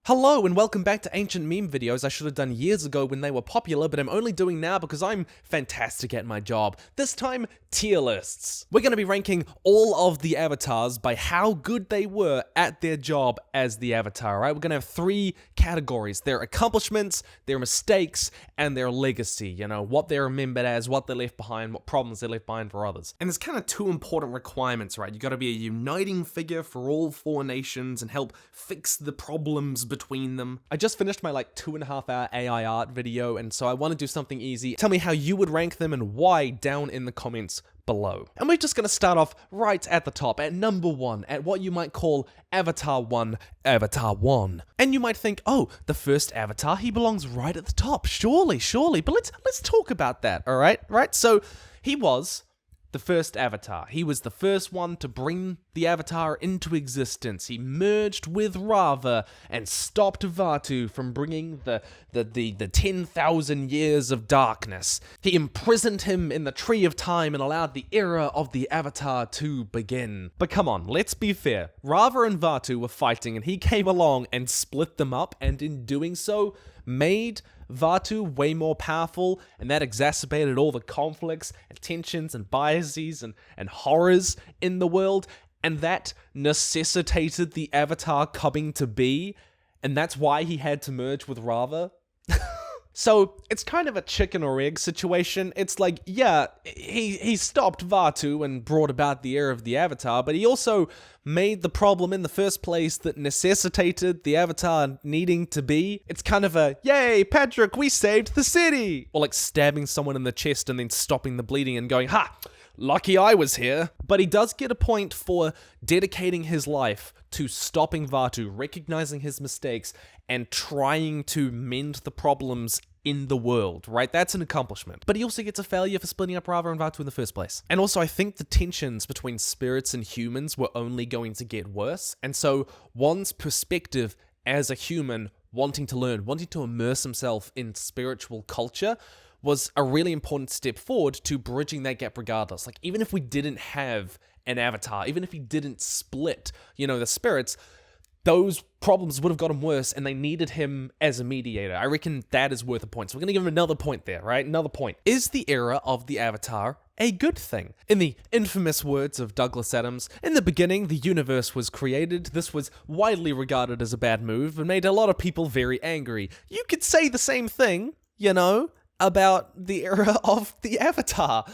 Hello and welcome back to ancient meme videos I should have done years ago when they were popular, but I'm only doing now because I'm fantastic at my job. This time, tier lists. We're going to be ranking all of the avatars by how good they were at their job as the avatar, right? We're going to have three categories: their accomplishments, their mistakes, and their legacy. You know, what they're remembered as, what they left behind, what problems they left behind for others. And there's kind of two important requirements, right? You got to be a uniting figure for all four nations and help fix the problems between them. I just finished my 2.5 hour AI art video, and so I want to do something easy. Tell me how you would rank them and why down in the comments below. And we're just going to start off right at the top, at number 1, at what you might call Avatar Wan, Avatar Wan. And you might think, oh, the first Avatar, he belongs right at the top. Surely. But let's talk about that, all right? Right? So he was the first Avatar. He was the first one to bring the Avatar into existence. He merged with Rava and stopped Vaatu from bringing the 10,000 years of darkness. He imprisoned him in the Tree of Time and allowed the era of the Avatar to begin. But come on, let's be fair. Rava and Vaatu were fighting and he came along and split them up, and in doing so, made Vaatu way more powerful, and that exacerbated all the conflicts and tensions and biases and horrors in the world, and that necessitated the Avatar coming to be, and that's why he had to merge with Rava. So it's kind of a chicken or egg situation. It's like, yeah, he stopped Vaatu and brought about the era of the Avatar, but he also made the problem in the first place that necessitated the Avatar needing to be. It's kind of a, yay, Patrick, we saved the city! Or like stabbing someone in the chest and then stopping the bleeding and going, ha! Lucky I was here. But he does get a point for dedicating his life to stopping Vaatu, recognizing his mistakes, and trying to mend the problems in the world, right? That's an accomplishment. But he also gets a failure for splitting up Rava and Vaatu in the first place. And also, I think the tensions between spirits and humans were only going to get worse. And so, Wan's perspective as a human, wanting to learn, wanting to immerse himself in spiritual culture, was a really important step forward to bridging that gap regardless. Like, even if we didn't have an avatar, even if he didn't split, the spirits, those problems would have gotten worse, and they needed him as a mediator. I reckon that is worth a point. So we're going to give him another point there, right? Another point. Is the era of the Avatar a good thing? In the infamous words of Douglas Adams, in the beginning, the universe was created. This was widely regarded as a bad move and made a lot of people very angry. You could say the same thing, about the era of the Avatar.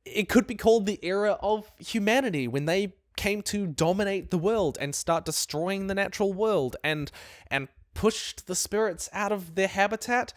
It could be called the era of humanity, when they came to dominate the world and start destroying the natural world and pushed the spirits out of their habitat.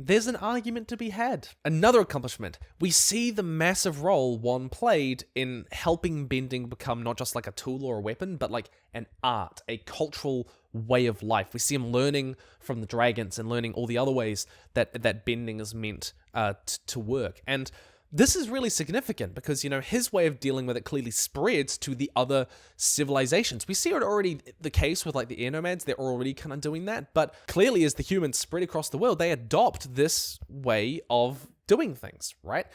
There's an argument to be had. Another accomplishment. We see the massive role Wan played in helping bending become not just like a tool or a weapon, but like an art, a cultural way of life. We see him learning from the dragons and learning all the other ways that bending is meant to work. And this is really significant because, his way of dealing with it clearly spreads to the other civilizations. We see it already the case with the air nomads. They're already kind of doing that. But clearly, as the humans spread across the world, they adopt this way of doing things, right?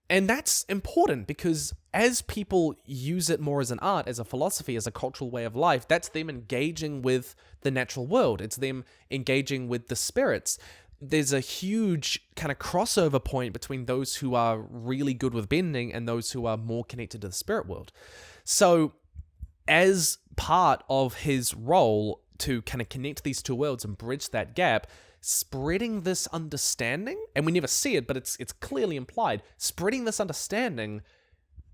And that's important because as people use it more as an art, as a philosophy, as a cultural way of life, that's them engaging with the natural world. It's them engaging with the spirits. There's a huge kind of crossover point between those who are really good with bending and those who are more connected to the spirit world. So as part of his role to kind of connect these two worlds and bridge that gap, spreading this understanding, and we never see it, but it's clearly implied, spreading this understanding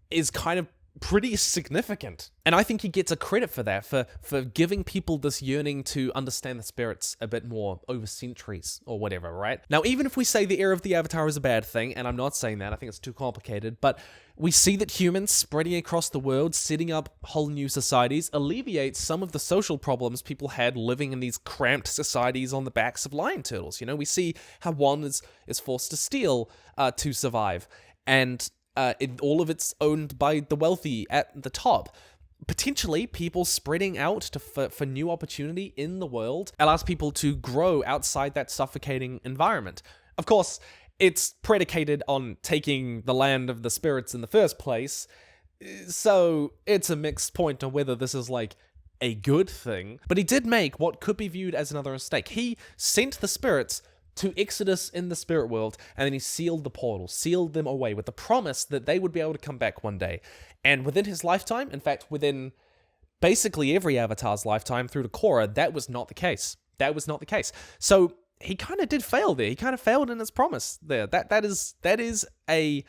is kind of pretty significant. And I think he gets a credit for that, for giving people this yearning to understand the spirits a bit more over centuries or whatever, right? Now, even if we say the era of the Avatar is a bad thing, and I'm not saying that, I think it's too complicated, but we see that humans spreading across the world, setting up whole new societies, alleviates some of the social problems people had living in these cramped societies on the backs of lion turtles. We see how one is forced to steal to survive, and all of it's owned by the wealthy at the top. Potentially, people spreading out for new opportunity in the world allows people to grow outside that suffocating environment. Of course, it's predicated on taking the land of the spirits in the first place, so it's a mixed point on whether this is a good thing, but he did make what could be viewed as another mistake. He sent the spirits to Exodus in the spirit world, and then he sealed the portal, sealed them away with the promise that they would be able to come back one day. And within his lifetime, in fact, within basically every Avatar's lifetime through to Korra, that was not the case. That was not the case. So he kind of did fail there. He kind of failed in his promise there. That is a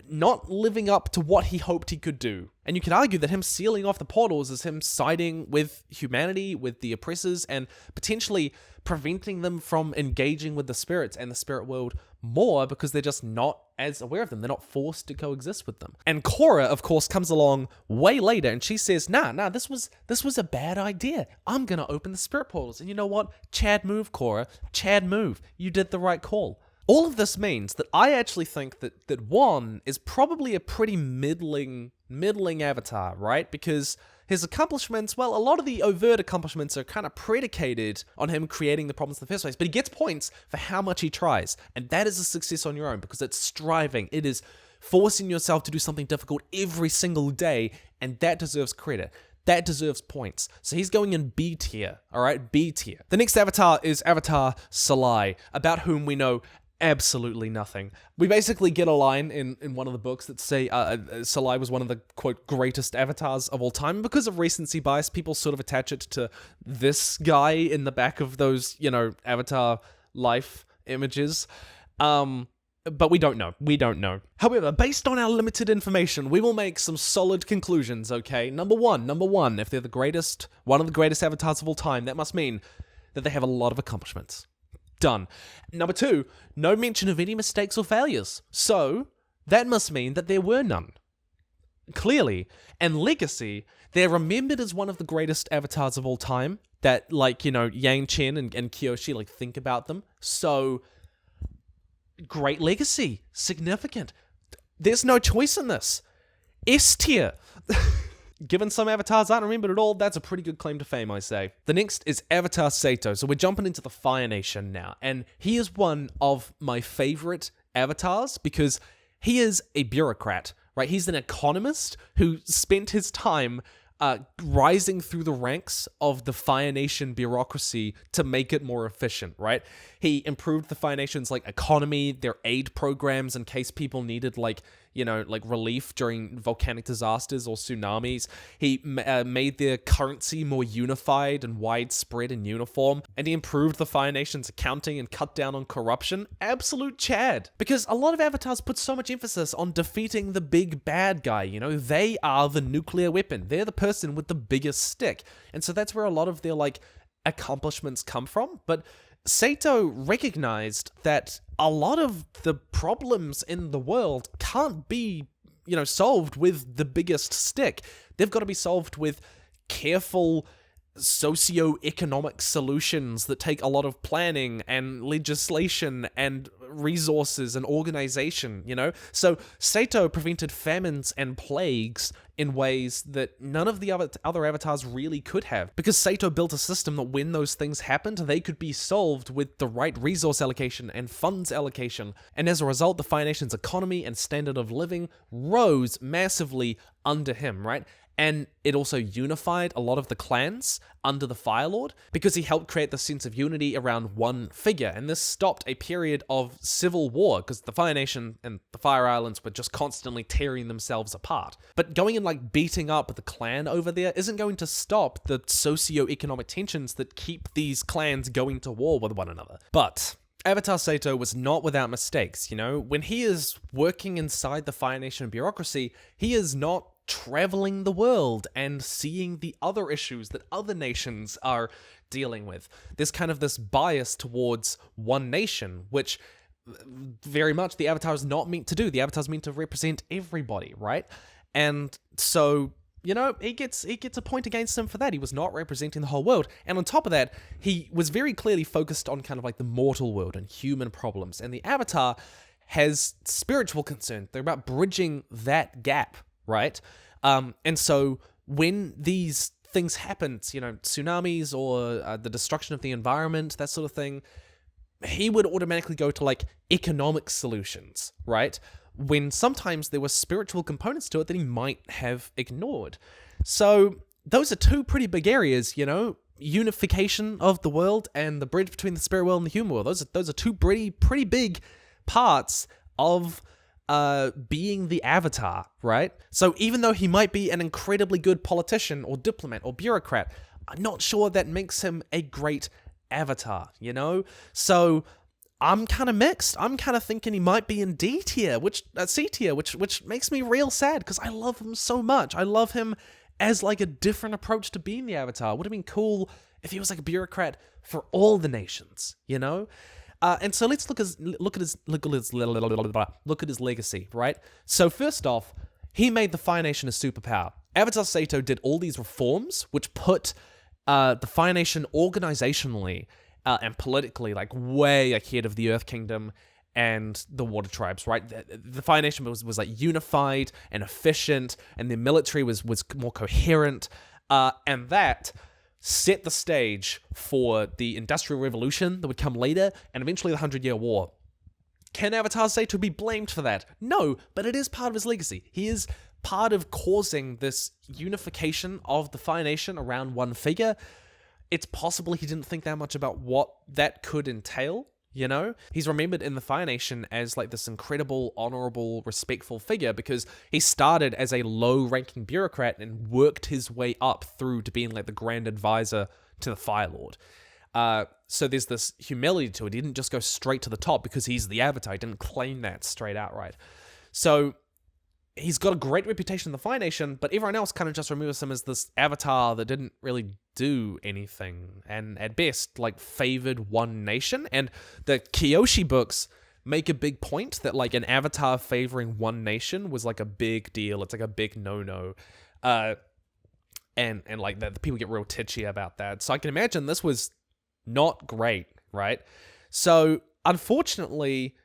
not living up to what he hoped he could do. And you could argue that him sealing off the portals is him siding with humanity, with the oppressors, and potentially preventing them from engaging with the spirits and the spirit world more because they're just not as aware of them. They're not forced to coexist with them. And Korra, of course, comes along way later and she says, nah, this was a bad idea. I'm gonna open the spirit portals. And you know what? Chad move, Korra. Chad move. You did the right call. All of this means that I actually think that Wan is probably a pretty middling avatar, right? Because his accomplishments, well, a lot of the overt accomplishments are kind of predicated on him creating the problems in the first place, but he gets points for how much he tries, and that is a success on your own because it's striving. It is forcing yourself to do something difficult every single day, and that deserves credit. That deserves points. So he's going in B tier, all right? B tier. The next avatar is Avatar Salai, about whom we know absolutely nothing. We basically get a line in one of the books that say Salai was one of the, quote, greatest avatars of all time. Because of recency bias, people sort of attach it to this guy in the back of those, avatar life images. But we don't know. We don't know. However, based on our limited information, we will make some solid conclusions, okay? Number one, if they're one of the greatest avatars of all time, that must mean that they have a lot of accomplishments. Done. Number 2, no mention of any mistakes or failures. So, that must mean that there were none. Clearly. And legacy, they're remembered as one of the greatest avatars of all time. That, Yangchen and Kyoshi, think about them. So, great legacy. Significant. There's no choice in this. S tier. Given some avatars aren't remembered at all, that's a pretty good claim to fame, I say. The next is Avatar Szeto. So we're jumping into the Fire Nation now. And he is one of my favorite avatars because he is a bureaucrat, right? He's an economist who spent his time rising through the ranks of the Fire Nation bureaucracy to make it more efficient, right? He improved the Fire Nation's economy, their aid programs in case people needed relief during volcanic disasters or tsunamis. He made their currency more unified and widespread and uniform, and he improved the Fire Nation's accounting and cut down on corruption. Absolute Chad. Because a lot of avatars put so much emphasis on defeating the big bad guy, they are the nuclear weapon. They're the person with the biggest stick. And so that's where a lot of their accomplishments come from. But Szeto recognized that a lot of the problems in the world can't be, solved with the biggest stick. They've got to be solved with careful socio-economic solutions that take a lot of planning and legislation and resources and organization, So Szeto prevented famines and plagues in ways that none of the other avatars really could have, because Szeto built a system that when those things happened, they could be solved with the right resource allocation and funds allocation. And as a result, the Fire Nation's economy and standard of living rose massively under him, right? And it also unified a lot of the clans under the Fire Lord because he helped create the sense of unity around one figure. And this stopped a period of civil war because the Fire Nation and the Fire Islands were just constantly tearing themselves apart. But going and beating up the clan over there isn't going to stop the socio-economic tensions that keep these clans going to war with one another. But Avatar Szeto was not without mistakes, When he is working inside the Fire Nation bureaucracy, he is not traveling the world and seeing the other issues that other nations are dealing with. There's kind of this bias towards one nation, which very much the Avatar is not meant to do. The Avatar is meant to represent everybody, right? And so, he gets a point against him for that. He was not representing the whole world. And on top of that, he was very clearly focused on kind of the mortal world and human problems. And the Avatar has spiritual concern. They're about bridging that gap, right? And so when these things happen, tsunamis or the destruction of the environment, that sort of thing, he would automatically go to economic solutions, right? When sometimes there were spiritual components to it that he might have ignored. So those are two pretty big areas, you know? Unification of the world and the bridge between the spirit world and the human world. Those are two pretty big parts of being the Avatar, right? So even though he might be an incredibly good politician or diplomat or bureaucrat, I'm not sure that makes him a great Avatar, you know? So I'm kind of mixed. I'm kind of thinking he might be in D tier, C tier, which makes me real sad because I love him so much. I love him as like a different approach to being the Avatar. Would have been cool if he was like a bureaucrat for all the nations, you know? And so let's look at his legacy, right? So first off, he made the Fire Nation a superpower. Avatar Szeto did all these reforms, which put the Fire Nation organizationally and politically like way ahead of the Earth Kingdom and the Water Tribes, right? The Fire Nation was like unified and efficient, and their military was more coherent, and that set the stage for the Industrial Revolution that would come later, and eventually the 100-Year War. Can Avatar Szeto be blamed for that? No, but it is part of his legacy. He is part of causing this unification of the Fire Nation around one figure. It's possible he didn't think that much about what that could entail, you know? He's remembered in the Fire Nation as like this incredible, honorable, respectful figure because he started as a low-ranking bureaucrat and worked his way up through to being like the grand advisor to the Fire Lord. So there's this humility to it. He didn't just go straight to the top because he's the Avatar. He didn't claim that straight outright. So he's got a great reputation in the Fire Nation, but everyone else kind of just remembers him as this Avatar that didn't really do anything, and at best, like, favored one nation. And the Kyoshi books make a big point that, like, an Avatar favoring one nation was, like, a big deal. It's, like, a big no-no. And like, the people get real titchy about that. So I can imagine this was not great, right? So, unfortunately,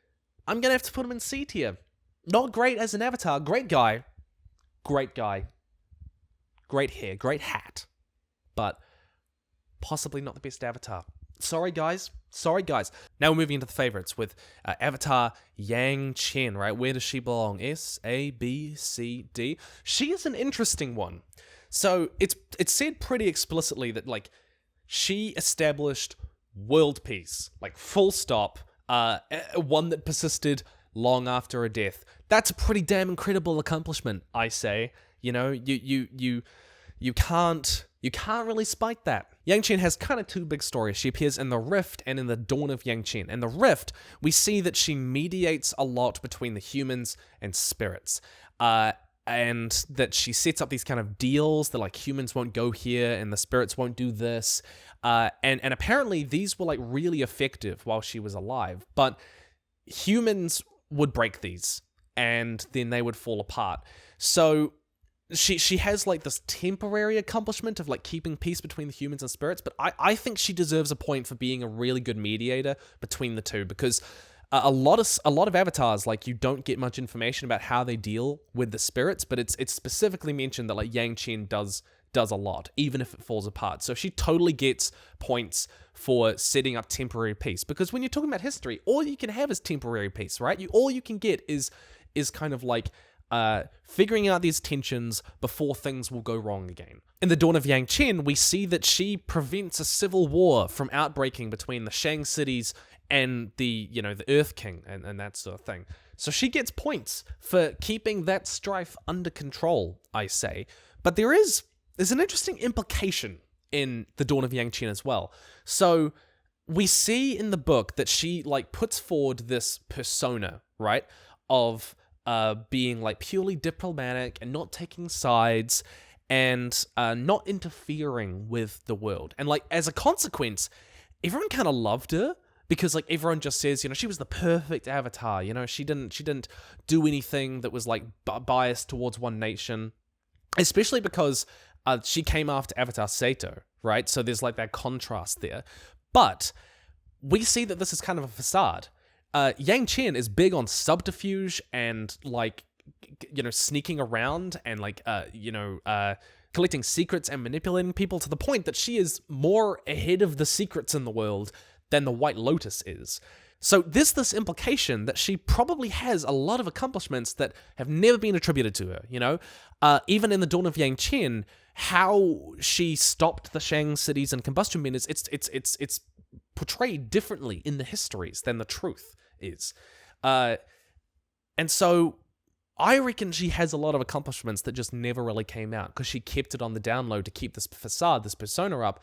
I'm gonna have to put him in C tier. Not great as an Avatar. Great guy. Great guy. Great hair. Great hat. But possibly not the best Avatar. Sorry, guys. Sorry, guys. Now we're moving into the favorites with Avatar Yangchen, right? Where does she belong? S, A, B, C, D. She is an interesting one. So it's said pretty explicitly that, like, she established world peace. Like, full stop. One that persisted long after her death. That's a pretty damn incredible accomplishment, I say. You know, you can't really spite that. Yangchen has kind of two big stories. She appears in The Rift and in The Dawn of Yangchen. In The Rift, we see that she mediates a lot between the humans and spirits. And that she sets up these kind of deals that, like, humans won't go here and the spirits won't do this. And apparently these were, like, really effective while she was alive. But humans would break these, and then they would fall apart. So she has, like, this temporary accomplishment of, like, keeping peace between the humans and spirits, but I think she deserves a point for being a really good mediator between the two, because a lot of avatars, like, you don't get much information about how they deal with the spirits, but it's specifically mentioned that, like, Yangchen does a lot, even if it falls apart. So she totally gets points for setting up temporary peace, because when you're talking about history, all you can have is temporary peace, right? All you can get is kind of like figuring out these tensions before things will go wrong again. In The Dawn of Yangchen, we see that she prevents a civil war from outbreaking between the Shang cities and the Earth King and that sort of thing. So she gets points for keeping that strife under control, I say. But there's an interesting implication in The Dawn of Yangchen as well. So we see in the book that she, like, puts forward this persona, right, of being, like, purely diplomatic and not taking sides and not interfering with the world. And, like, as a consequence, everyone kind of loved her, because, like, everyone just says, she was the perfect Avatar. She didn't do anything that was, like, biased towards one nation, especially because she came after Avatar Szeto, right? So there's, like, that contrast there. But we see that this is kind of a facade. Yangchen is big on subterfuge and, like, sneaking around and, like, collecting secrets and manipulating people, to the point that she is more ahead of the secrets in the world than the White Lotus is. So there's this implication that she probably has a lot of accomplishments that have never been attributed to her, you know? Even in the Dawn of Yangchen, how she stopped the Shang cities and combustion benders, it's portrayed differently in the histories than the truth is. And so I reckon she has a lot of accomplishments that just never really came out because she kept it on the down low to keep this facade, this persona up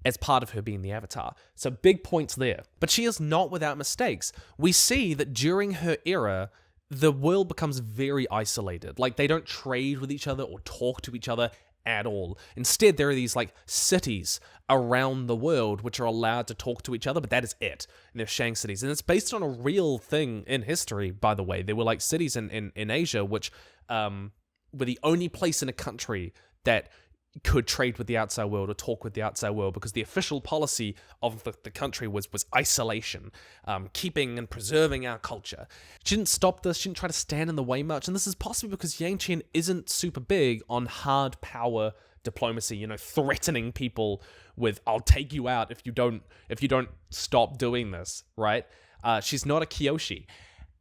as part of her being the Avatar. So big points there. But she is not without mistakes. We see that during her era, the world becomes very isolated. Like, they don't trade with each other or talk to each other at all. Instead, there are these like cities around the world which are allowed to talk to each other, but that is it. And they're Shang cities. And it's based on a real thing in history, by the way. There were like cities in Asia which were the only place in a country that could trade with the outside world or talk with the outside world because the official policy of the country was isolation, keeping and preserving our culture. She didn't stop this, she didn't try to stand in the way much, and this is possibly because Yangchen isn't super big on hard power diplomacy, you know, threatening people with, I'll take you out if you don't stop doing this, right? She's not a Kyoshi.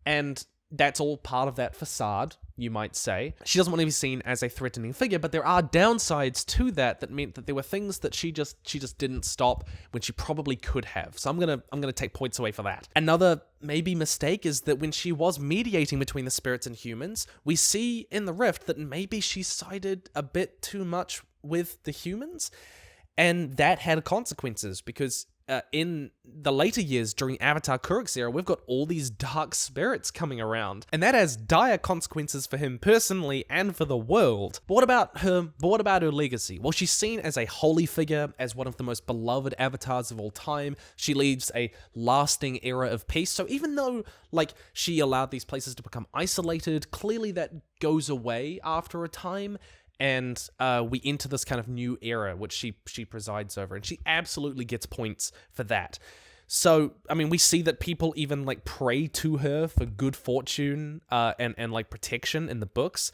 And that's all part of that facade, you might say. She doesn't want to be seen as a threatening figure, but there are downsides to that meant that there were things that she just didn't stop when she probably could have. So I'm gonna take points away for that. Another maybe mistake is that when she was mediating between the spirits and humans, we see in the Rift that maybe she sided a bit too much with the humans, and that had consequences because in the later years during Avatar Kuruk's era, we've got all these dark spirits coming around, and that has dire consequences for him personally and for the world. But what about her legacy? Well, she's seen as a holy figure, as one of the most beloved avatars of all time. She leaves a lasting era of peace. So even though, like, she allowed these places to become isolated, clearly that goes away after a time. And we enter this kind of new era, which she presides over, and she absolutely gets points for that. So, I mean, we see that people even, like, pray to her for good fortune and like, protection in the books.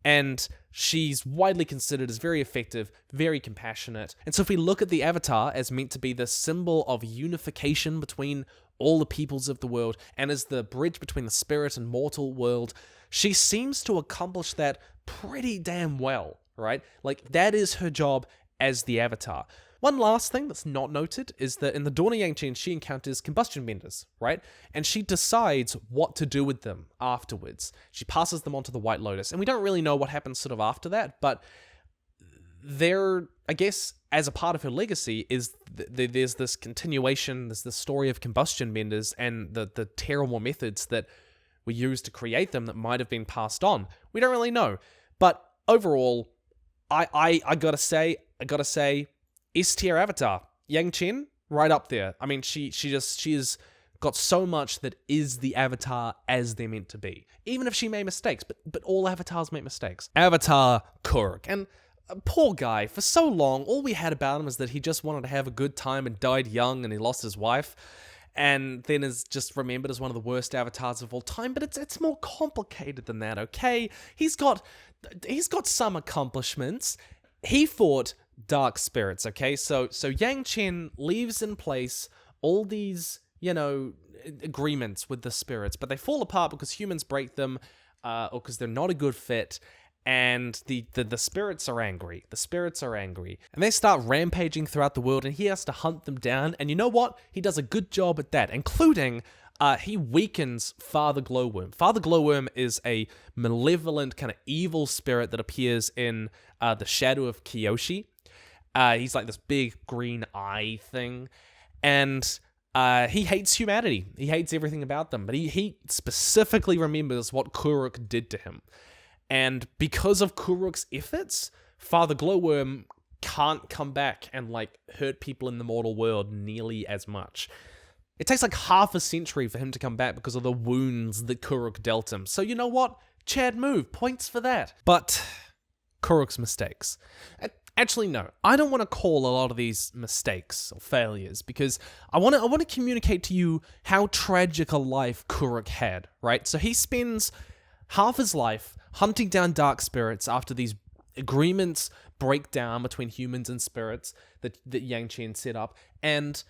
And she's widely considered as very effective, very compassionate. And so if we look at the Avatar as meant to be the symbol of unification between all the peoples of the world, and as the bridge between the spirit and mortal world, she seems to accomplish that pretty damn well, right? Like, that is her job as the Avatar. One last thing that's not noted is that in the Dawn of Yangchen, she encounters combustion benders, right? And she decides what to do with them afterwards. She passes them on to the White Lotus, and we don't really know what happens sort of after that, but there, I guess, as a part of her legacy, is there's this continuation, there's this story of combustion benders and the terrible methods that were used to create them that might have been passed on. We don't really know. But overall, I gotta say, S tier Avatar. Yangchen, right up there. I mean, she has got so much that is the Avatar as they're meant to be. Even if she made mistakes, but all Avatars make mistakes. Avatar Kuruk. And poor guy, for so long, all we had about him is that he just wanted to have a good time and died young and he lost his wife. And then is just remembered as one of the worst avatars of all time, but it's more complicated than that, okay? He's got some accomplishments. He fought dark spirits, okay? So Yangchen leaves in place all these, you know, agreements with the spirits, but they fall apart because humans break them, or because they're not a good fit. And the spirits are angry. The spirits are angry. And they start rampaging throughout the world, and he has to hunt them down. And you know what? He does a good job at that, including he weakens Father Glowworm. Father Glowworm is a malevolent, kind of evil spirit that appears in the shadow of Kyoshi. He's like this big green eye thing. And he hates humanity. He hates everything about them. But he specifically remembers what Kuruk did to him. And because of Kuruk's efforts, Father Glowworm can't come back and, like, hurt people in the mortal world nearly as much. It takes like half a century for him to come back because of the wounds that Kuruk dealt him. So you know what? Chad move. Points for that. But Kuruk's mistakes. Actually, no. I don't want to call a lot of these mistakes or failures because I want to communicate to you how tragic a life Kuruk had, right? So he spends half his life hunting down dark spirits after these agreements break down between humans and spirits that Yangchen set up. And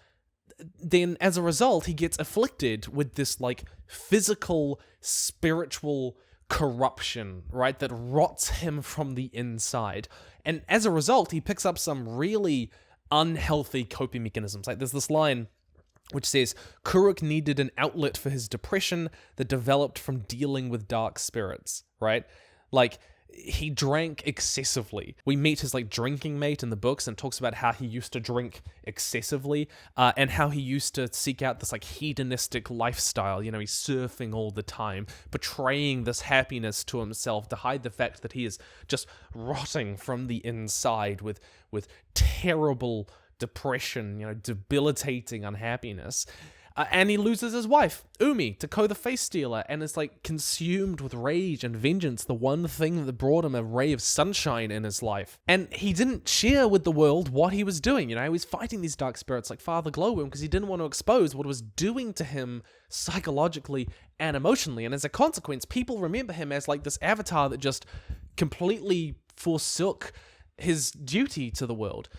then as a result, he gets afflicted with this like physical, spiritual corruption, right, that rots him from the inside. And as a result, he picks up some really unhealthy coping mechanisms. Like there's this line which says, Kuruk needed an outlet for his depression that developed from dealing with dark spirits, right? Like, he drank excessively. We meet his like drinking mate in the books and talks about how he used to drink excessively and how he used to seek out this like hedonistic lifestyle. You know, he's surfing all the time, betraying this happiness to himself to hide the fact that he is just rotting from the inside with terrible depression, you know, debilitating unhappiness. And he loses his wife, Umi, to Ko the Face Stealer, and is like consumed with rage and vengeance, the one thing that brought him a ray of sunshine in his life. And he didn't share with the world what he was doing, you know, he was fighting these dark spirits like Father Glowworm because he didn't want to expose what it was doing to him psychologically and emotionally. And as a consequence, people remember him as like this avatar that just completely forsook his duty to the world.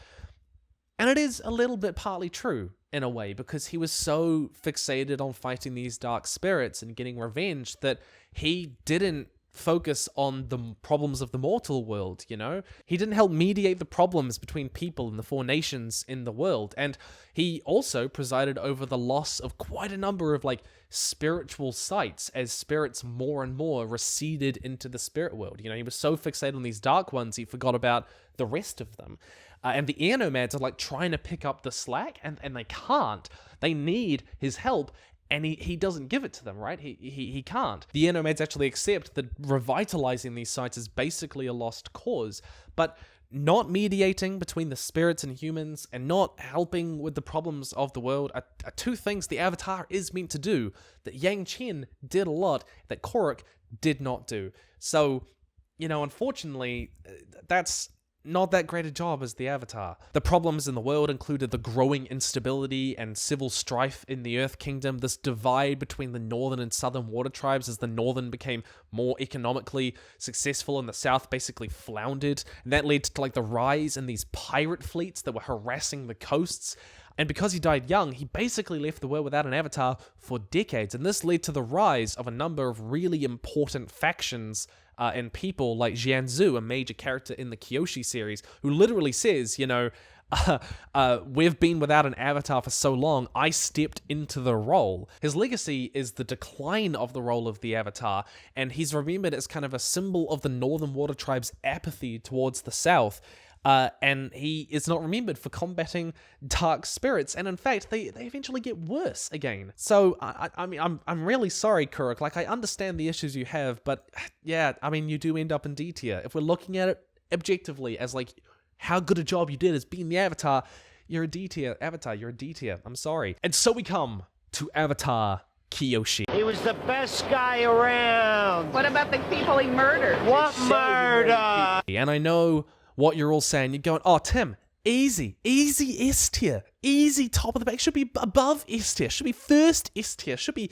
And it is a little bit partly true, in a way, because he was so fixated on fighting these dark spirits and getting revenge that he didn't focus on the problems of the mortal world, you know? He didn't help mediate the problems between people and the four nations in the world. And he also presided over the loss of quite a number of, like, spiritual sites as spirits more and more receded into the spirit world. You know, he was so fixated on these dark ones, he forgot about the rest of them. And the air nomads are like trying to pick up the slack, and they can't. They need his help, and he doesn't give it to them, right? He can't. The air nomads actually accept that revitalizing these sites is basically a lost cause, but not mediating between the spirits and humans and not helping with the problems of the world are two things the Avatar is meant to do that Yangchen did a lot that Kuruk did not do. So, you know, unfortunately, that's not that great a job as the Avatar. The problems in the world included the growing instability and civil strife in the Earth Kingdom, this divide between the northern and southern water tribes as the northern became more economically successful and the south basically floundered, and that led to like the rise in these pirate fleets that were harassing the coasts. And because he died young, he basically left the world without an avatar for decades, and this led to the rise of a number of really important factions and people like Jianzhu, a major character in the Kyoshi series, who literally says, you know, we've been without an avatar for so long, I stepped into the role. His legacy is the decline of the role of the avatar, and he's remembered as kind of a symbol of the Northern Water Tribe's apathy towards the South. And he is not remembered for combating dark spirits, and in fact, they eventually get worse again. So, I mean, I'm really sorry, Kuruk. Like, I understand the issues you have, but yeah, I mean, you do end up in D tier. If we're looking at it objectively as like how good a job you did as being the Avatar, you're a D tier. Avatar, you're a D tier. I'm sorry. And so we come to Avatar Kyoshi. He was the best guy around. What about the people he murdered? What murder? And I know what you're all saying. You're going, oh, Tim, easy S tier, easy top of the back. Should be above S tier. Should be first S tier. Should be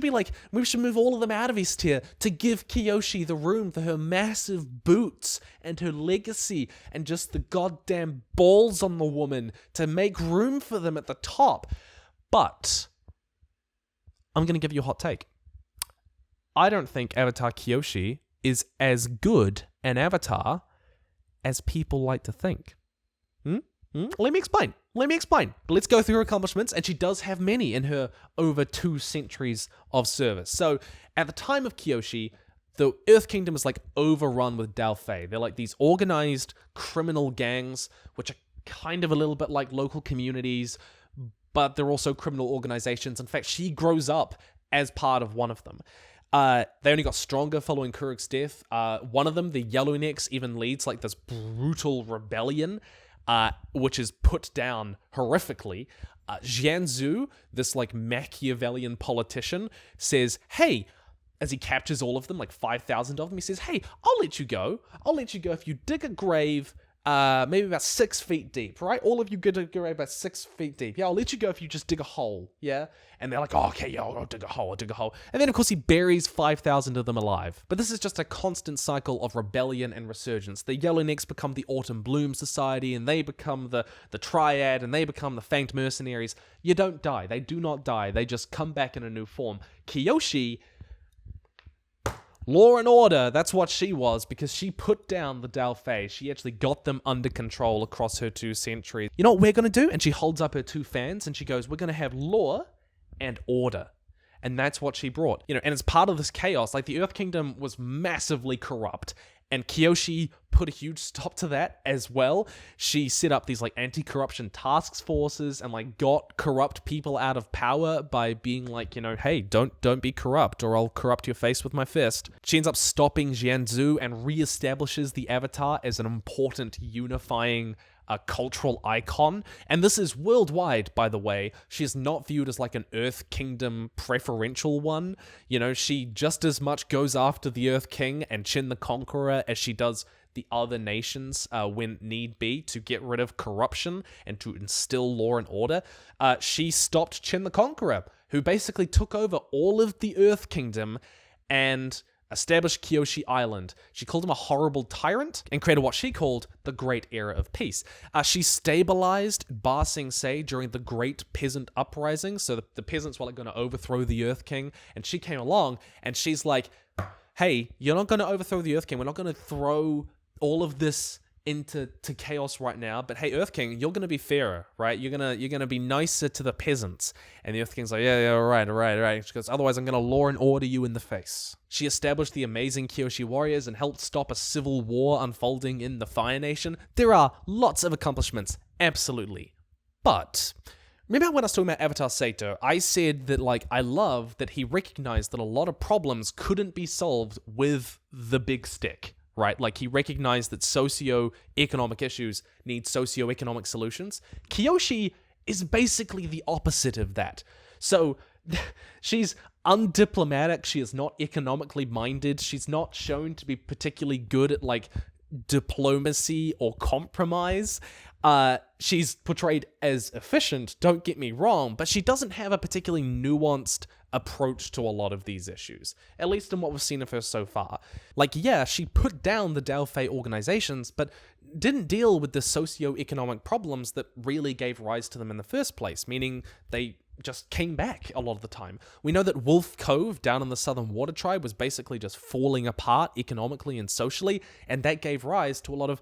like, we should move all of them out of S tier to give Kyoshi the room for her massive boots and her legacy and just the goddamn balls on the woman to make room for them at the top. But I'm going to give you a hot take. I don't think Avatar Kyoshi is as good an avatar as people like to think. Let me explain. Let's go through her accomplishments, and she does have many in her over 2 centuries of service. So, at the time of Kyoshi, the Earth Kingdom is like overrun with Dalfei. They're like these organized criminal gangs, which are kind of a little bit like local communities, but they're also criminal organizations. In fact, she grows up as part of one of them. They only got stronger following Kuruk's death. One of them, the Yellownecks, even leads like this brutal rebellion, which is put down horrifically. Jianzhu, this like Machiavellian politician, says, hey, as he captures all of them, like 5,000 of them, he says, hey, I'll let you go if you dig a grave maybe about 6 feet deep, right? All of you get to go about 6 feet deep. Yeah, I'll let you go if you just dig a hole, yeah? And they're like, oh, okay, yeah, I'll dig a hole, I'll dig a hole. And then, of course, he buries 5,000 of them alive. But this is just a constant cycle of rebellion and resurgence. The Yellownecks become the Autumn Bloom Society, and they become the Triad, and they become the Fanged Mercenaries. You don't die. They do not die. They just come back in a new form. Kyoshi... Law and order, that's what she was, because she put down the Dalfei. She actually got them under control across her 2 centuries. You know what we're going to do? And she holds up her 2 fans and she goes, we're going to have law and order. And that's what she brought. You know, and as part of this chaos, like the Earth Kingdom was massively corrupt. And Kyoshi put a huge stop to that as well. She set up these like anti-corruption task forces and like got corrupt people out of power by being like, you know, hey, don't be corrupt or I'll corrupt your face with my fist. She ends up stopping Jianzhu and reestablishes the Avatar as an important unifying cultural icon. And this is worldwide, by the way. She is not viewed as like an Earth Kingdom preferential one. You know, she just as much goes after the Earth King and Qin the Conqueror as she does the other nations when need be to get rid of corruption and to instill law and order. She stopped Qin the Conqueror, who basically took over all of the Earth Kingdom and established Kyoshi Island. She called him a horrible tyrant and created what she called the Great Era of Peace. She stabilized Ba Sing Se during the Great Peasant Uprising, so the peasants were like going to overthrow the Earth King, and she came along and she's like, hey, you're not going to overthrow the Earth King, we're not going to throw all of this into chaos right now, but hey, Earth King, you're gonna be fairer, right? You're gonna be nicer to the peasants. And the Earth King's like, yeah, all right. She goes, otherwise I'm gonna law and order you in the face. She established the amazing Kyoshi warriors and helped stop a civil war unfolding in the Fire Nation. There are lots of accomplishments, absolutely. But remember when I was talking about Avatar Szeto, I said that like I love that he recognized that a lot of problems couldn't be solved with the big stick. Right? Like, he recognized that socio-economic issues need socio-economic solutions. Kyoshi is basically the opposite of that. So, she's undiplomatic, she is not economically minded, she's not shown to be particularly good at, like, diplomacy or compromise. She's portrayed as efficient, don't get me wrong, but she doesn't have a particularly nuanced approach to a lot of these issues, at least in what we've seen of her so far. Like, yeah, she put down the Dalfei organizations, but didn't deal with the socio-economic problems that really gave rise to them in the first place, meaning they just came back a lot of the time. We know that Wolf Cove down in the Southern Water Tribe was basically just falling apart economically and socially, and that gave rise to a lot of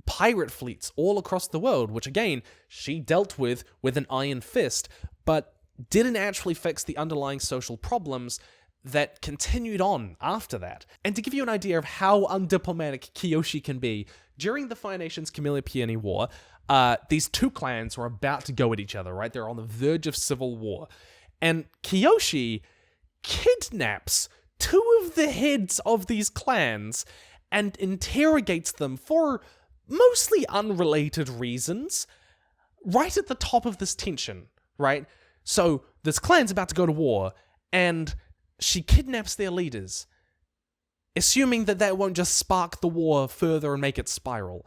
pirate fleets all across the world, which again, she dealt with an iron fist, but didn't actually fix the underlying social problems that continued on after that. And to give you an idea of how undiplomatic Kyoshi can be, during the Fire Nation's Camellia Peony War, these 2 clans were about to go at each other, right? They're on the verge of civil war. And Kyoshi kidnaps 2 of the heads of these clans and interrogates them for mostly unrelated reasons, right at the top of this tension, right? So this clan's about to go to war, and she kidnaps their leaders, assuming that that won't just spark the war further and make it spiral.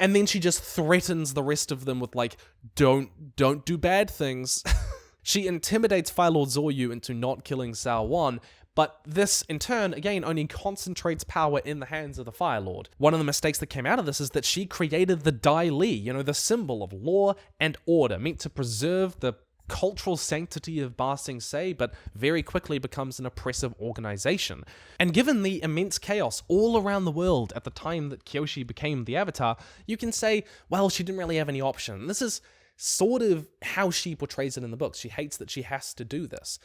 And then she just threatens the rest of them with like, don't do bad things. She intimidates Fire Lord Zoryu into not killing Sao Wan, but this, in turn, again, only concentrates power in the hands of the Fire Lord. One of the mistakes that came out of this is that she created the Dai Li, you know, the symbol of law and order, meant to preserve the cultural sanctity of Ba Sing Se, but very quickly becomes an oppressive organization. And given the immense chaos all around the world at the time that Kyoshi became the Avatar, you can say, well, she didn't really have any option. This is sort of how she portrays it in the books. She hates that she has to do this.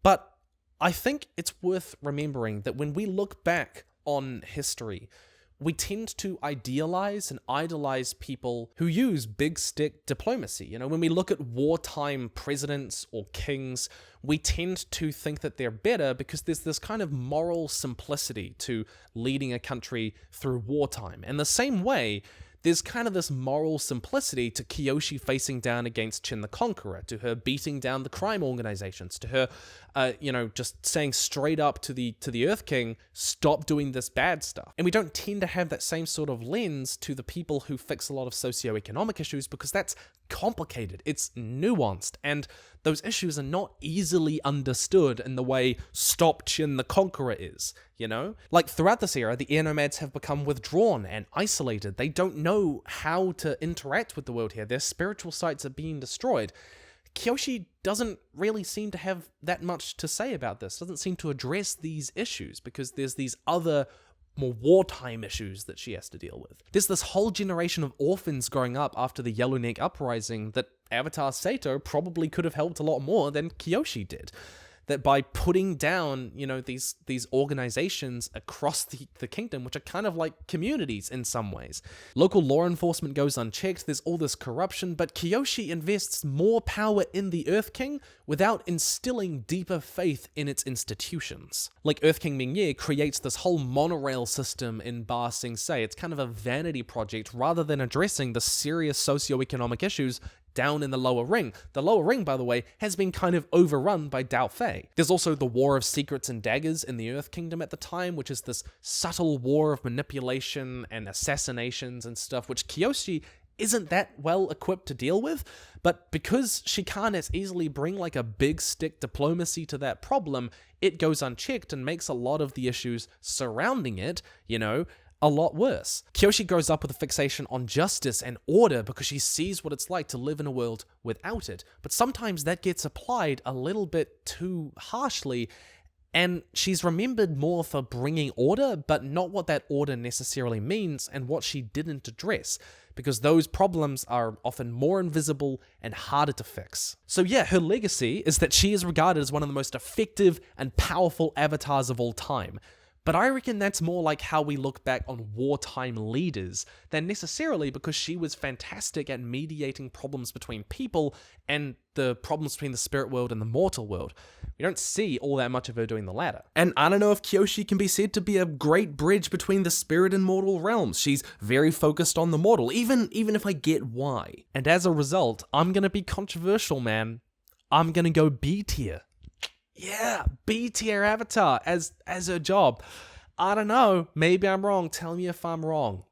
But I think it's worth remembering that when we look back on history, we tend to idealize and idolize people who use big stick diplomacy. You know, when we look at wartime presidents or kings, we tend to think that they're better because there's this kind of moral simplicity to leading a country through wartime. And the same way, there's kind of this moral simplicity to Kyoshi facing down against Chen the Conqueror, to her beating down the crime organizations, to her, just saying straight up to the Earth King, stop doing this bad stuff. And we don't tend to have that same sort of lens to the people who fix a lot of socioeconomic issues because that's complicated, it's nuanced, and those issues are not easily understood in the way Stop Chen the Conqueror is, you know? Like, throughout this era, the air nomads have become withdrawn and isolated. They don't know how to interact with the world here. Their spiritual sites are being destroyed. Kyoshi doesn't really seem to have that much to say about this, doesn't seem to address these issues, because there's these other more wartime issues that she has to deal with. There's this whole generation of orphans growing up after the Yellowneck Uprising that Avatar Szeto probably could have helped a lot more than Kyoshi did. That by putting down, these organizations across the kingdom, which are kind of like communities in some ways. Local law enforcement goes unchecked, there's all this corruption, but Kyoshi invests more power in the Earth King without instilling deeper faith in its institutions. Like Earth King Ming-Ye creates this whole monorail system in Ba Sing Se. It's kind of a vanity project rather than addressing the serious socioeconomic issues down in the lower ring. The lower ring, by the way, has been kind of overrun by Dao Fei. There's also the War of Secrets and Daggers in the Earth Kingdom at the time, which is this subtle war of manipulation and assassinations and stuff, which Kyoshi isn't that well equipped to deal with, but because she can't as easily bring like a big stick diplomacy to that problem, it goes unchecked and makes a lot of the issues surrounding it, a lot worse. Kyoshi grows up with a fixation on justice and order because she sees what it's like to live in a world without it, but sometimes that gets applied a little bit too harshly, and she's remembered more for bringing order, but not what that order necessarily means and what she didn't address, because those problems are often more invisible and harder to fix. So yeah, her legacy is that she is regarded as one of the most effective and powerful avatars of all time. But I reckon that's more like how we look back on wartime leaders than necessarily because she was fantastic at mediating problems between people and the problems between the spirit world and the mortal world. We don't see all that much of her doing the latter. And I don't know if Kyoshi can be said to be a great bridge between the spirit and mortal realms. She's very focused on the mortal, even if I get why. And as a result, I'm gonna be controversial, man. I'm gonna go B tier. Yeah, B tier Avatar as her job. I don't know, maybe I'm wrong, tell me if I'm wrong.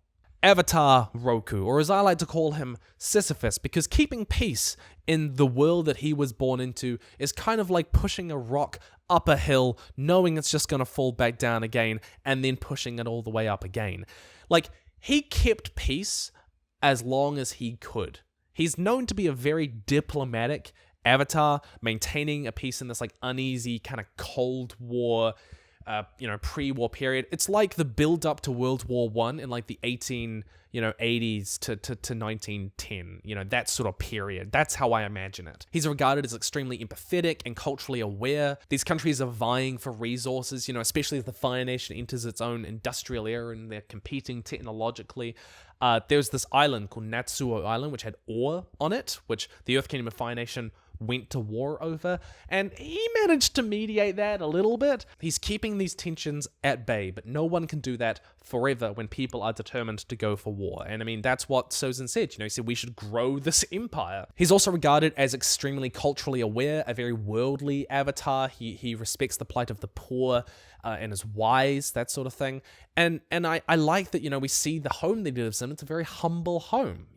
Avatar Roku, or as I like to call him, Sisyphus, because keeping peace in the world that he was born into is kind of like pushing a rock up a hill, knowing it's just gonna fall back down again, and then pushing it all the way up again. Like, he kept peace as long as he could. He's known to be a very diplomatic Avatar, maintaining a peace in this like uneasy kind of Cold War, pre-war period. It's like the build up to World War I in like the 80s to 1910, that sort of period. That's how I imagine it. He's regarded as extremely empathetic and culturally aware. These countries are vying for resources, especially as the Fire Nation enters its own industrial era and they're competing technologically. There's this island called Natsuo Island, which had ore on it, which the Earth Kingdom and Fire Nation went to war over, and he managed to mediate that a little bit. He's keeping these tensions at bay, but no one can do that forever when people are determined to go for war. And I mean, that's what Sozin said, he said we should grow this empire. He's also regarded as extremely culturally aware, a very worldly avatar. He respects the plight of the poor, and is wise, that sort of thing. And I like that, we see the home that he lives in. It's a very humble home,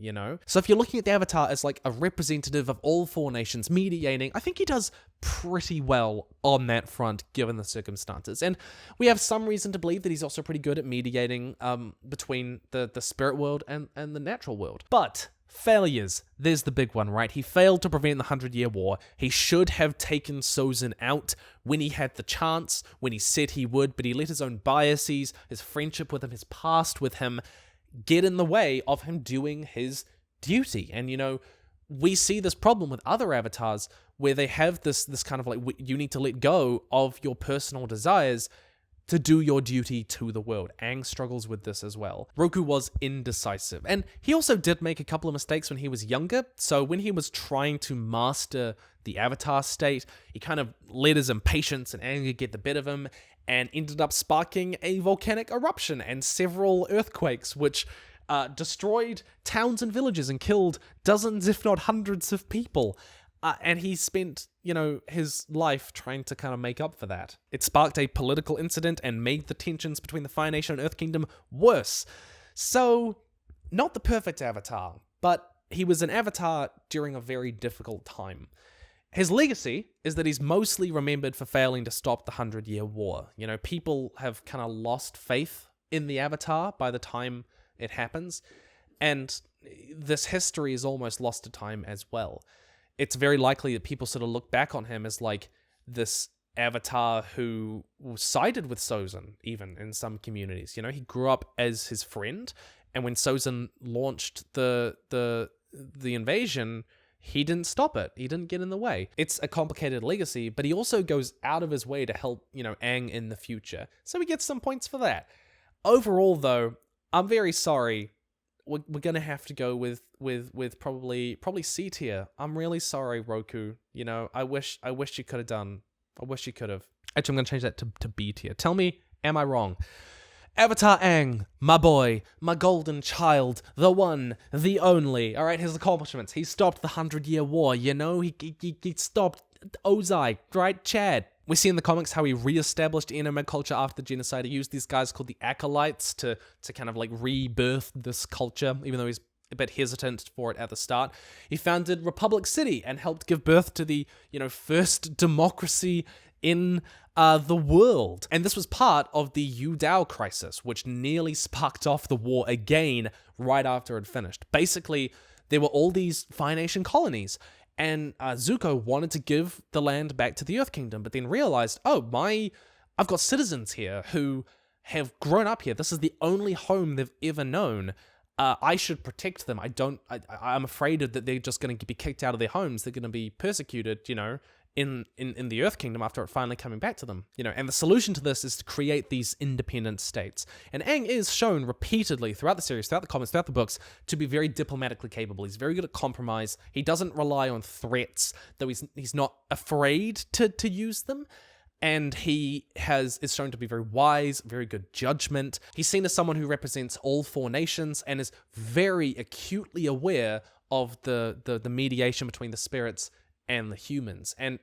So if you're looking at the Avatar as like a representative of all four nations mediating, I think he does pretty well on that front, given the circumstances. And we have some reason to believe that he's also pretty good at mediating between the spirit world and the natural world. But failures, there's the big one, right? He failed to prevent the 100-Year War. He should have taken Sozin out when he had the chance, when he said he would, but he let his own biases, his friendship with him, his past with him, get in the way of him doing his duty. And, we see this problem with other avatars where they have this kind of like, you need to let go of your personal desires to do your duty to the world. Aang struggles with this as well. Roku was indecisive, and he also did make a couple of mistakes when he was younger. So when he was trying to master the Avatar state, he kind of let his impatience and anger get the better of him and ended up sparking a volcanic eruption and several earthquakes, which destroyed towns and villages and killed dozens, if not hundreds of people. And he spent, his life trying to kind of make up for that. It sparked a political incident and made the tensions between the Fire Nation and Earth Kingdom worse. So, not the perfect Avatar, but he was an Avatar during a very difficult time. His legacy is that he's mostly remembered for failing to stop the 100-Year War. People have kind of lost faith in the Avatar by the time it happens, and this history is almost lost to time as well. It's very likely that people sort of look back on him as like this Avatar who sided with Sozin, even in some communities. He grew up as his friend, and when Sozin launched the invasion, he didn't stop it. He didn't get in the way. It's a complicated legacy, but he also goes out of his way to help, Aang in the future. So he gets some points for that. Overall, though, I'm very sorry. We're gonna have to go with probably C tier. I'm really sorry, Roku. I wish you could have done. I wish you could have. Actually, I'm gonna change that to B tier. Tell me, am I wrong? Avatar Aang, my boy, my golden child, the one, the only. All right, his accomplishments. He stopped the 100-Year War. He stopped Ozai, right? Chad. We see in the comics how he re-established anime culture after the genocide. He used these guys called the Acolytes to kind of like rebirth this culture, even though he's a bit hesitant for it at the start. He founded Republic City and helped give birth to the, first democracy in the world. And this was part of the Yu Dao crisis, which nearly sparked off the war again right after it finished. Basically, there were all these Fire Nation colonies, and Zuko wanted to give the land back to the Earth Kingdom, but then realized, I've got citizens here who have grown up here. This is the only home they've ever known. I should protect them. I'm afraid that they're just going to be kicked out of their homes. They're going to be persecuted, in the Earth Kingdom after it finally coming back to them. And the solution to this is to create these independent states. And Aang is shown repeatedly throughout the series, throughout the comics, throughout the books, to be very diplomatically capable. He's very good at compromise. He doesn't rely on threats, though he's not afraid to use them. And he is shown to be very wise, very good judgment. He's seen as someone who represents all four nations and is very acutely aware of the mediation between the spirits and the humans, and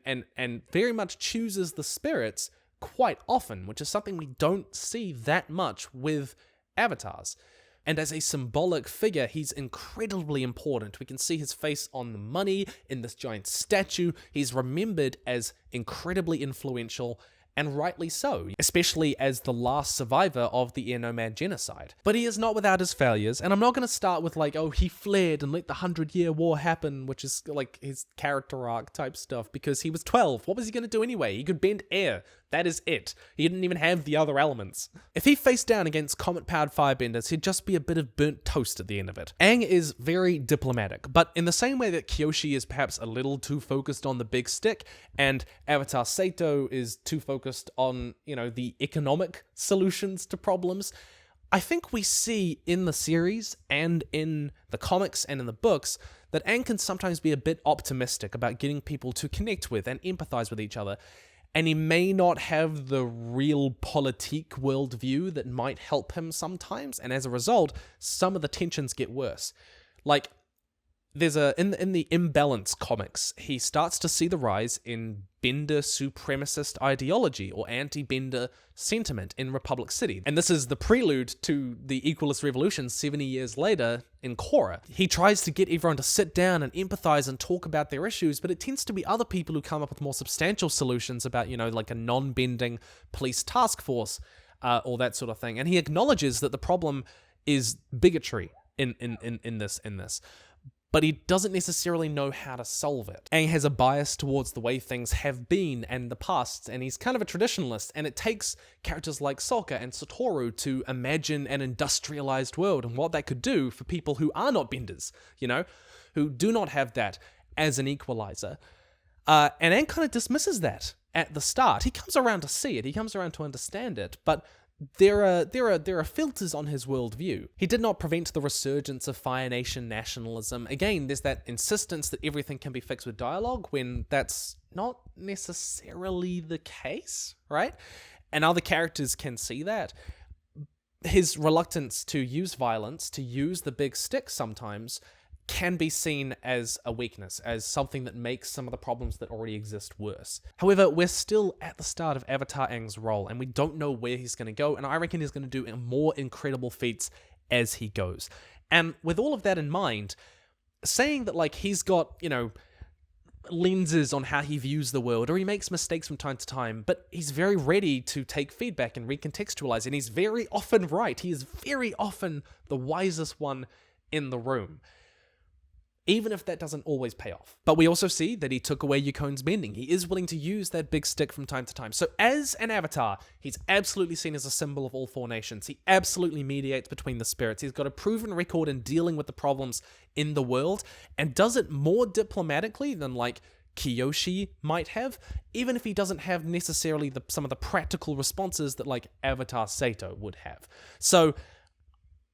very much chooses the spirits quite often, which is something we don't see that much with avatars. And as a symbolic figure, he's incredibly important. We can see his face on the money, in this giant statue. He's remembered as incredibly influential, and rightly so, especially as the last survivor of the Air Nomad genocide. But he is not without his failures, and I'm not going to start with he fled and let the 100-Year War happen, which is like his character arc type stuff, because he was 12. What was he going to do anyway? He could bend air. That is it. He didn't even have the other elements. If he faced down against comet-powered firebenders, he'd just be a bit of burnt toast at the end of it. Aang is very diplomatic, but in the same way that Kyoshi is perhaps a little too focused on the big stick, and Avatar Szeto is too focused on, the economic solutions to problems, I think we see in the series and in the comics and in the books that Aang can sometimes be a bit optimistic about getting people to connect with and empathize with each other. And he may not have the real politique worldview that might help him sometimes, and as a result, some of the tensions get worse. Like, there's in the Imbalance comics, he starts to see the rise in Bender supremacist ideology or anti-Bender sentiment in Republic City. And this is the prelude to the Equalist Revolution 70 years later in Korra. He tries to get everyone to sit down and empathize and talk about their issues, but it tends to be other people who come up with more substantial solutions about, like a non-bending police task force or that sort of thing. And he acknowledges that the problem is bigotry in this. But he doesn't necessarily know how to solve it. Aang has a bias towards the way things have been and the past, and he's kind of a traditionalist, and it takes characters like Sokka and Satoru to imagine an industrialized world and what that could do for people who are not benders, who do not have that as an equalizer. And Aang kind of dismisses that at the start. He comes around to see it, he comes around to understand it, but there are filters on his worldview. He did not prevent the resurgence of Fire Nation nationalism. Again, there's that insistence that everything can be fixed with dialogue when that's not necessarily the case, right? And other characters can see that. his reluctance to use violence, to use the big stick sometimes, can be seen as a weakness, as something that makes some of the problems that already exist worse. However, we're still at the start of Avatar Aang's role, and we don't know where he's going to go, and I reckon he's going to do more incredible feats as he goes. And with all of that in mind, saying that, like, he's got, lenses on how he views the world, or he makes mistakes from time to time, but he's very ready to take feedback and recontextualize, and he's very often right. He is very often the wisest one in the room, even if that doesn't always pay off. But we also see that he took away Yukon's bending. He is willing to use that big stick from time to time. So as an avatar, he's absolutely seen as a symbol of all four nations. He absolutely mediates between the spirits. He's got a proven record in dealing with the problems in the world, and does it more diplomatically than, like, Kyoshi might have, even if he doesn't have necessarily some of the practical responses that, like, Avatar Szeto would have. So,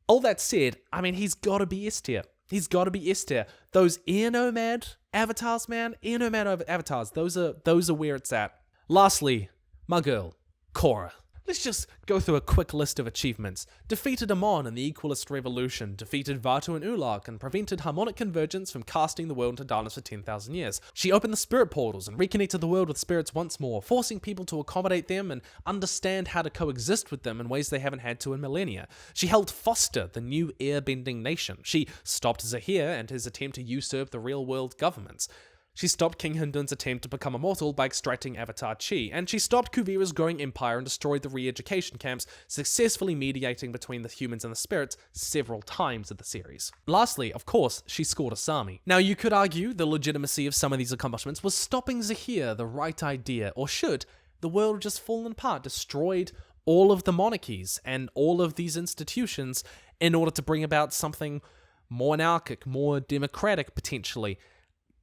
all that said, I mean, he's got to be S tier. He's got to be S tier. Those ear nomad avatars, man, ear nomad avatars, those are where it's at. Lastly, my girl, Korra. Let's just go through a quick list of achievements. Defeated Amon in the Equalist Revolution, defeated Vaatu and Ulak, and prevented harmonic convergence from casting the world into darkness for 10,000 years. She opened the spirit portals and reconnected the world with spirits once more, forcing people to accommodate them and understand how to coexist with them in ways they haven't had to in millennia. She helped foster the new airbending nation. She stopped Zahir and his attempt to usurp the real-world governments. She stopped King Hindun's attempt to become immortal by extracting Avatar Chi, and she stopped Kuvira's growing empire and destroyed the re-education camps, successfully mediating between the humans and the spirits several times in the series. Lastly, of course, she scored Asami. Now, you could argue the legitimacy of some of these accomplishments was stopping Zahir the right idea, or should the world just fallen apart, destroyed all of the monarchies and all of these institutions in order to bring about something more anarchic, more democratic, potentially?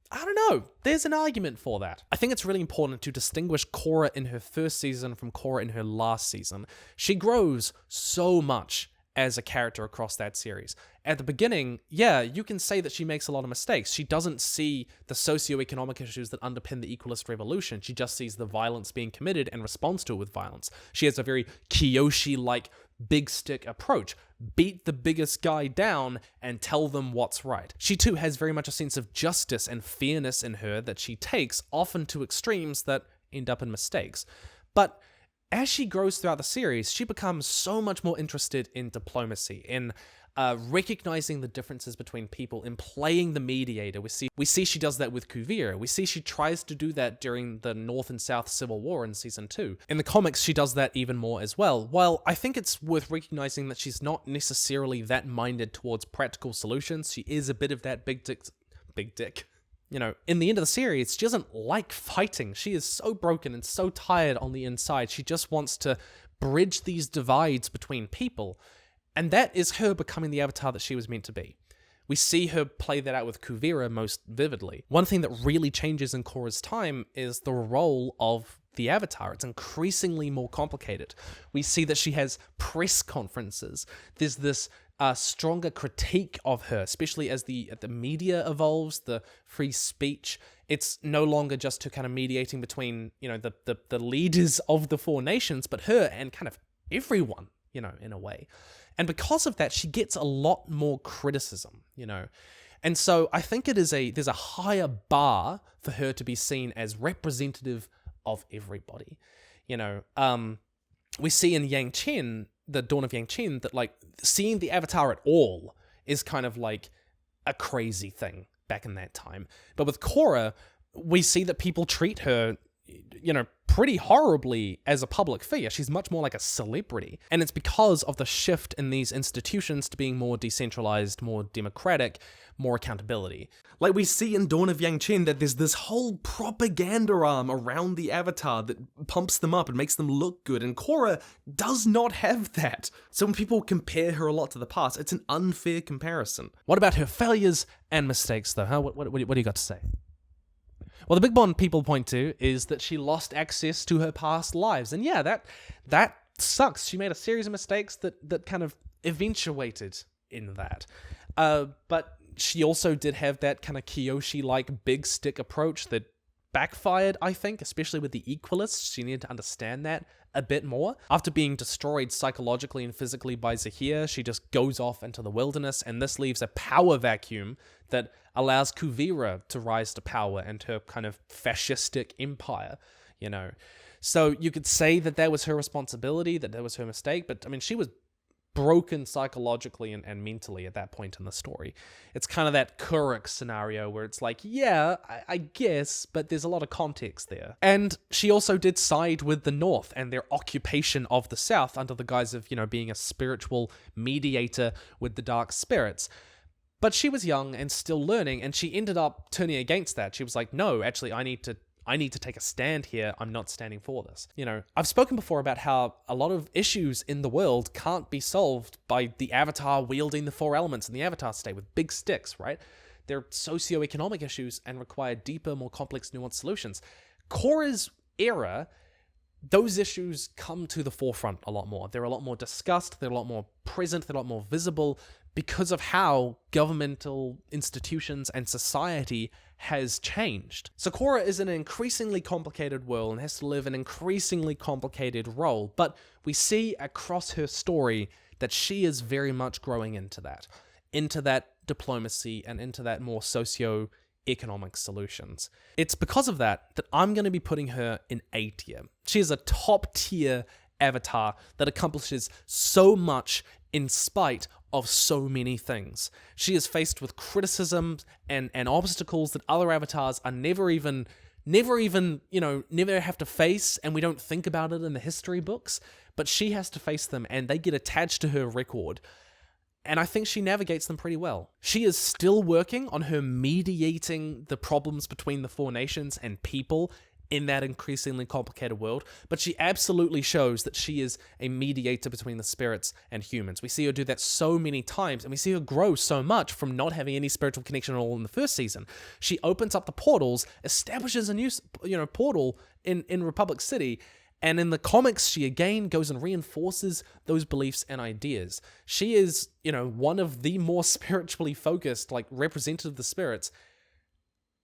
I don't know. There's an argument for that. I think it's really important to distinguish Korra in her first season from Korra in her last season. She grows so much as a character across that series. At the beginning, yeah, you can say that she makes a lot of mistakes. She doesn't see the socioeconomic issues that underpin the Equalist Revolution. She just sees the violence being committed and responds to it with violence. She has a very Kyoshi-like big stick approach. Beat the biggest guy down and tell them what's right. She too has very much a sense of justice and fairness in her that she takes, often to extremes that end up in mistakes. But as she grows throughout the series, she becomes so much more interested in diplomacy, in recognizing the differences between people, in playing the mediator. We see she does that with Kuvira. We see she tries to do that during the North and South Civil War in Season 2. In the comics, she does that even more as well. While I think it's worth recognizing that she's not necessarily that minded towards practical solutions, she is a bit of that big dick. You know, in the end of the series, she doesn't like fighting. She is so broken and so tired on the inside. She just wants to bridge these divides between people. And that is her becoming the avatar that she was meant to be. We see her play that out with Kuvira most vividly. One thing that really changes in Korra's time is the role of the avatar. It's increasingly more complicated. We see that she has press conferences. There's this stronger critique of her, especially as the media evolves, the free speech. It's no longer just her kind of mediating between, the leaders of the four nations, but her and kind of everyone, in a way. And because of that, she gets a lot more criticism, And so I think there's a higher bar for her to be seen as representative of everybody. We see in Yangchen, the Dawn of Yangchen, that like seeing the avatar at all is kind of like a crazy thing back in that time. But with Korra, we see that people treat her, pretty horribly as a public figure. She's much more like a celebrity. And it's because of the shift in these institutions to being more decentralized, more democratic, more accountability. Like we see in Dawn of Yangchen that there's this whole propaganda arm around the avatar that pumps them up and makes them look good. And Korra does not have that. So when people compare her a lot to the past, it's an unfair comparison. What about her failures and mistakes though? Huh? What do you got to say? Well, the big one people point to is that she lost access to her past lives. And yeah, that sucks. She made a series of mistakes that kind of eventuated in that. But she also did have that kind of Kyoshi-like big stick approach that backfired, I think, especially with the Equalists. She needed to understand that a bit more. After being destroyed psychologically and physically by Zahir, she just goes off into the wilderness, and this leaves a power vacuum that allows Kuvira to rise to power and her kind of fascistic empire, you know. So you could say that that was her responsibility, that was her mistake, but I mean, she was broken psychologically and mentally at that point in the story. It's kind of that Kuruk scenario where it's like, yeah, I guess, but there's a lot of context there. And she also did side with the North and their occupation of the South under the guise of, you know, being a spiritual mediator with the dark spirits. But she was young and still learning, and she ended up turning against that. She was like, no, actually, I need to take a stand here. I'm not standing for this. You know, I've spoken before about how a lot of issues in the world can't be solved by the Avatar wielding the 4 elements in the Avatar state with big sticks, right? They're socioeconomic issues and require deeper, more complex, nuanced solutions. Korra's era, those issues come to the forefront a lot more. They're a lot more discussed, they're a lot more present, they're a lot more visible because of how governmental institutions and society has changed. So Korra is in an increasingly complicated world and has to live an increasingly complicated role, but we see across her story that she is very much growing into that diplomacy and into that more socio-economic solutions. It's because of that I'm going to be putting her in A tier. She is a top tier Avatar that accomplishes so much in spite of so many things. She is faced with criticism and obstacles that other avatars are never even, you know, never have to face, and we don't think about it in the history books, but she has to face them and they get attached to her record. And I think she navigates them pretty well. She is still working on her mediating the problems between the 4 nations and people in that increasingly complicated world, but she absolutely shows that she is a mediator between the spirits and humans. We see her do that so many times, and we see her grow so much from not having any spiritual connection at all in the first season. She opens up the portals, establishes a new, you know, portal in Republic City, and in the comics, she again goes and reinforces those beliefs and ideas. She is, you know, one of the more spiritually focused, like, representative of the spirits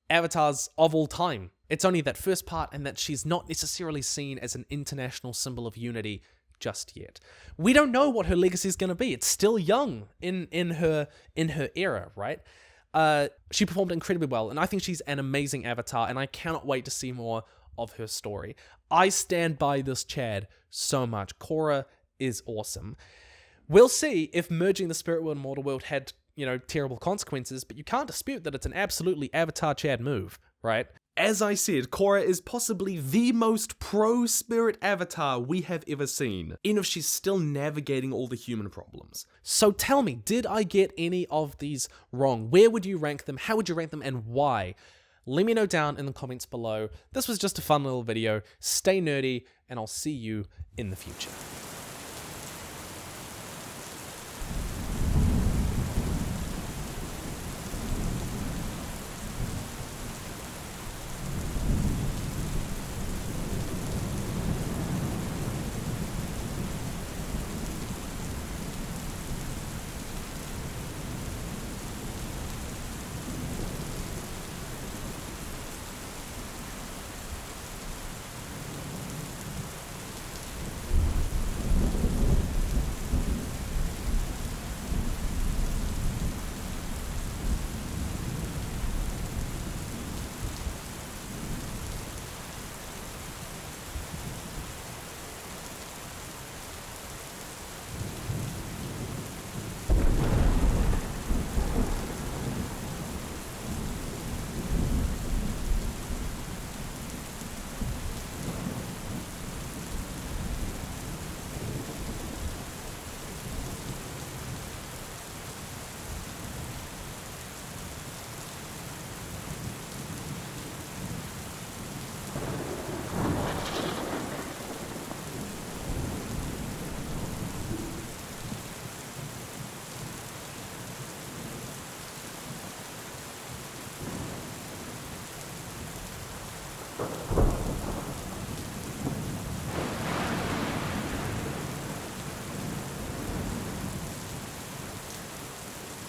avatars of all time. It's only that first part, and that she's not necessarily seen as an international symbol of unity just yet. We don't know what her legacy is going to be. It's still young in her era, right? She performed incredibly well, and I think she's an amazing avatar, and I cannot wait to see more of her story. I stand by this Chad so much. Korra is awesome. We'll see if merging the spirit world and mortal world had, you know, terrible consequences, but you can't dispute that it's an absolutely Avatar Chad move, right? As I said, Korra is possibly the most pro-spirit avatar we have ever seen, even if she's still navigating all the human problems. So tell me, did I get any of these wrong? Where would you rank them? How would you rank them, and why? Let me know down in the comments below. This was just a fun little video. Stay nerdy, and I'll see you in the future.